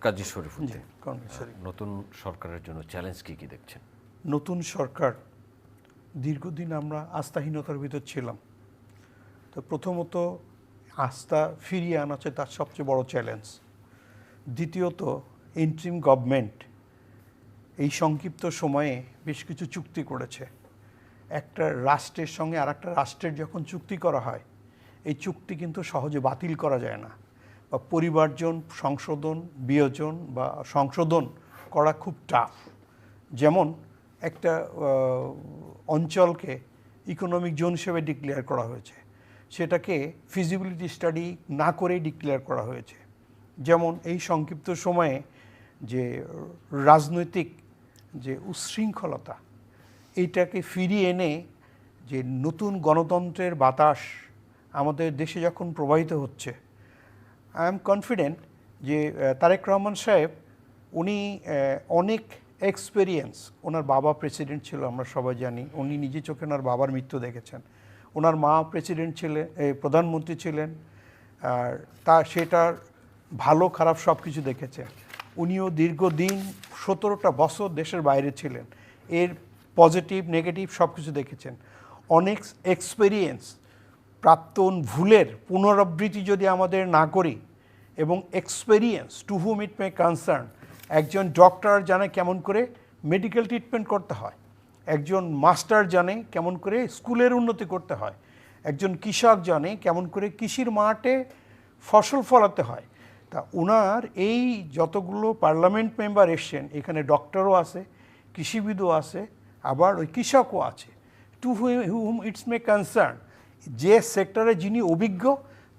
কাজী শরীফুদ্দিন, শরীফ। নতুন সরকারের জন্য চ্যালেঞ্জ কি কি দেখছেন? নতুন সরকার, দীর্ঘদিন আমরা আস্থাহীনতার ভিতর ছিলাম। তো প্রথমত আস্থা ফিরিয়ে আনা হচ্ছে তার সবচেয়ে বড় চ্যালেঞ্জ। দ্বিতীয়ত ইন্ট্রিম গভর্নমেন্ট এই সংক্ষিপ্ত সময়ে বেশ কিছু চুক্তি করেছে। একটা রাষ্ট্রের সঙ্গে আর একটা রাষ্ট্রের যখন চুক্তি করা হয়, এই চুক্তি কিন্তু সহজে বাতিল করা যায় না, বা পরিমার্জন, সংশোধন, বিয়োজন বা সংশোধন করা খুব টাফ। যেমন একটা অঞ্চলকে ইকোনমিক জোন হিসেবে ডিক্লেয়ার করা হয়েছে, সেটাকে ফিজিবিলিটি স্টাডি না করেই ডিক্লেয়ার করা হয়েছে। যেমন এই সংক্ষিপ্ত সময়ে যে রাজনৈতিক যে উচ্ছৃঙ্খলতা, এইটাকে ফিরিয়ে এনে যে নতুন গণতন্ত্রের বাতাস আমাদের দেশে যখন প্রবাহিত হচ্ছে, আই এম কনফিডেন্ট যে তারেক রহমান সাহেব উনি অনেক এক্সপেরিয়েন্স। ওনার বাবা প্রেসিডেন্ট ছিল, আমরা সবাই জানি। উনি নিজে চোখে ওনার বাবার মৃত্যু দেখেছেন। ওনার মা প্রেসিডেন্ট ছিলেন, প্রধানমন্ত্রী ছিলেন, আর সেটার ভালো খারাপ সব কিছু দেখেছেন। উনিও দীর্ঘদিন 17টা বছর দেশের বাইরে ছিলেন, এর পজিটিভ নেগেটিভ সব কিছু দেখেছেন। অনেক এক্সপেরিয়েন্স, প্রাক্তন ভুলের পুনরাবৃত্তি যদি আমাদের না করি, এবং এক্সপেরিয়েন্স টু হুম ইট মে কনসার্ন। একজন ডক্টর জানে কেমন করে মেডিকেল ট্রিটমেন্ট করতে হয়, একজন মাস্টার জানে কেমন করে স্কুলের উন্নতি করতে হয়, একজন কৃষক জানে কেমন করে কৃষির মাঠে ফসল ফলাতে হয়। তা ওনার এই যতগুলো পার্লামেন্ট মেম্বার এসছেন, এখানে ডক্টরও আছে, কৃষিবিদও আছে, আবার ওই কৃষকও আছে। To whom it's may concern, যে সেক্টরে যিনি অভিজ্ঞ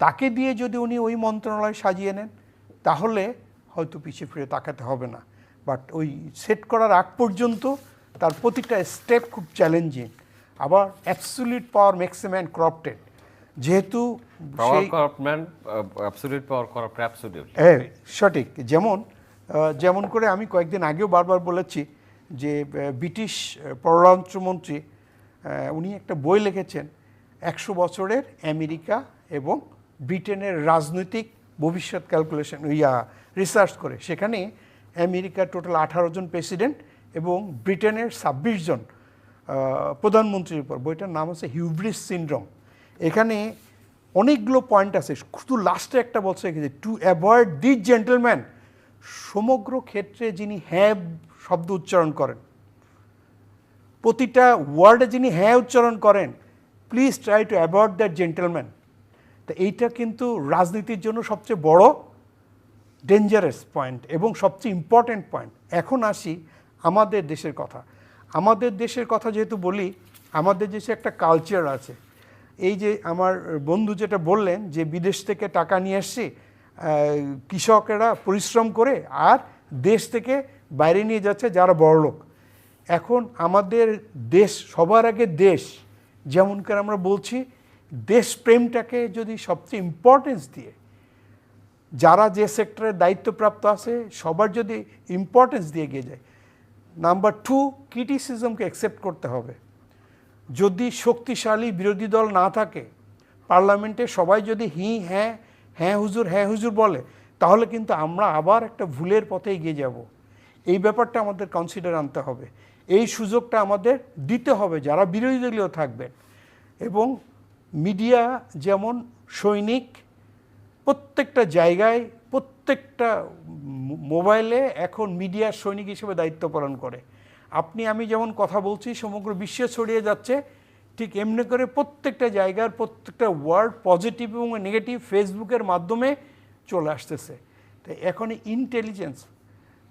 তাকে দিয়ে যদি উনি ওই মন্ত্রণালয় সাজিয়ে নেন, তাহলে হয়তো পিছিয়ে ফিরে তাকাতে হবে না। বাট ওই সেট করার আগ পর্যন্ত তার প্রতিটা স্টেপ খুব চ্যালেঞ্জিং। আবার absolute power makes a man corrupted, যেহেতু সঠিক। যেমন করে আমি কয়েকদিন আগেও বারবার বলেছি যে ব্রিটিশ পররাষ্ট্রমন্ত্রী উনি একটা বই লিখেছেন 100 বছরের আমেরিকা এবং ব্রিটেনের রাজনৈতিক ভবিষ্যৎ ক্যালকুলেশন রিসার্চ করে। সেখানে আমেরিকার টোটাল 18 জন প্রেসিডেন্ট এবং ব্রিটেনের 26 জন প্রধানমন্ত্রীর উপর। বইটার নাম হচ্ছে হিউব্রিস সিনড্রোম। এখানে অনেকগুলো পয়েন্ট আছে, শুধু লাস্টে একটা বলছে টু অ্যাভয়েড দিস জেন্টলম্যান। সমগ্র ক্ষেত্রে যিনি হ্যাঁ শব্দ উচ্চারণ করেন, প্রতিটা ওয়ার্ডে যিনি হ্যাঁ উচ্চারণ করেন, please try to avoid that gentleman. তো এইটা কিন্তু রাজনীতির জন্য সবচেয়ে বড় ডেঞ্জারাস পয়েন্ট এবং সবচেয়ে ইম্পর্ট্যান্ট পয়েন্ট। এখন আসি আমাদের দেশের কথা। আমাদের দেশের কথা যেহেতু বলি, আমাদের দেশে একটা কালচার আছে। এই যে আমার বন্ধু যেটা বললেন যে বিদেশ থেকে টাকা নিয়ে আসছি, কৃষকেরা পরিশ্রম করে আর দেশ থেকে বাইরে নিয়ে যাচ্ছে যারা বড়লোক। এখন আমাদের দেশ সবার আগে দেশ, যেমন করে আমরা বলছি, দেশপ্রেমটাকে যদি সবচেয়ে ইম্পর্টেন্স দিয়ে যারা যে সেক্টরে দায়িত্বপ্রাপ্ত আছে সবার যদি ইম্পর্টেন্স দিয়ে গিয়ে যায়। নাম্বার 2, ক্রিটিসিজমকে অ্যাকসেপ্ট করতে হবে। যদি শক্তিশালী বিরোধী দল না থাকে, পার্লামেন্টে সবাই যদি হ্যাঁ হুজুর বলে, তাহলে কিন্তু আমরা আবার একটা ভুলের পথে এগিয়ে যাব। এই ব্যাপারটা আমাদের কনসিডার আনতে হবে। এই সুযোগটা আমাদের দিতে হবে যারা বিরোধী দলীয় থাকবেন। এবং মিডিয়া যেমন সৈনিক, প্রত্যেকটা জায়গায় প্রত্যেকটা মোবাইলে এখন মিডিয়ার সৈনিক হিসেবে দায়িত্ব পালন করে। আপনি আমি যেমন কথা বলছি সমগ্র বিশ্বে ছড়িয়ে যাচ্ছে, ঠিক এমনি করে প্রত্যেকটা জায়গার প্রত্যেকটা ওয়ার্ড পজিটিভ এবং নেগেটিভ ফেসবুকের মাধ্যমে চলে আসতেছে। তাই এখন ইন্টেলিজেন্স,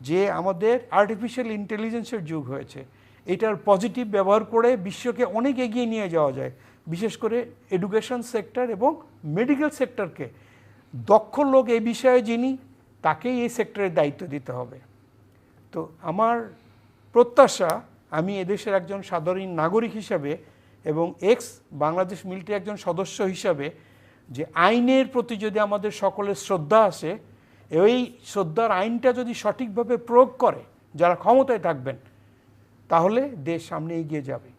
যে আমাদের আর্টিফিশিয়াল ইন্টেলিজেন্সের যুগ হয়েছে, এটার পজিটিভ ব্যবহার করে বিশ্বকে অনেক এগিয়ে নিয়ে যাওয়া যায়। বিশেষ করে এডুকেশন সেক্টর এবং মেডিকেল সেক্টরকে দক্ষ লোক এই বিষয়ে যিনি, তাকেই এই সেক্টরের দায়িত্ব দিতে হবে। তো আমার প্রত্যাশা, আমি এদেশের একজন সাধারণ নাগরিক হিসাবে এবং বাংলাদেশ মিলিটারি একজন সদস্য হিসাবে, যে আইনের প্রতি যদি আমাদের সকলের শ্রদ্ধা আসে, এই শ্রদ্ধার আইনটা যদি সঠিকভাবে প্রয়োগ করে যারা ক্ষমতায় থাকবেন, তাহলে দেশ সামনে এগিয়ে যাবে।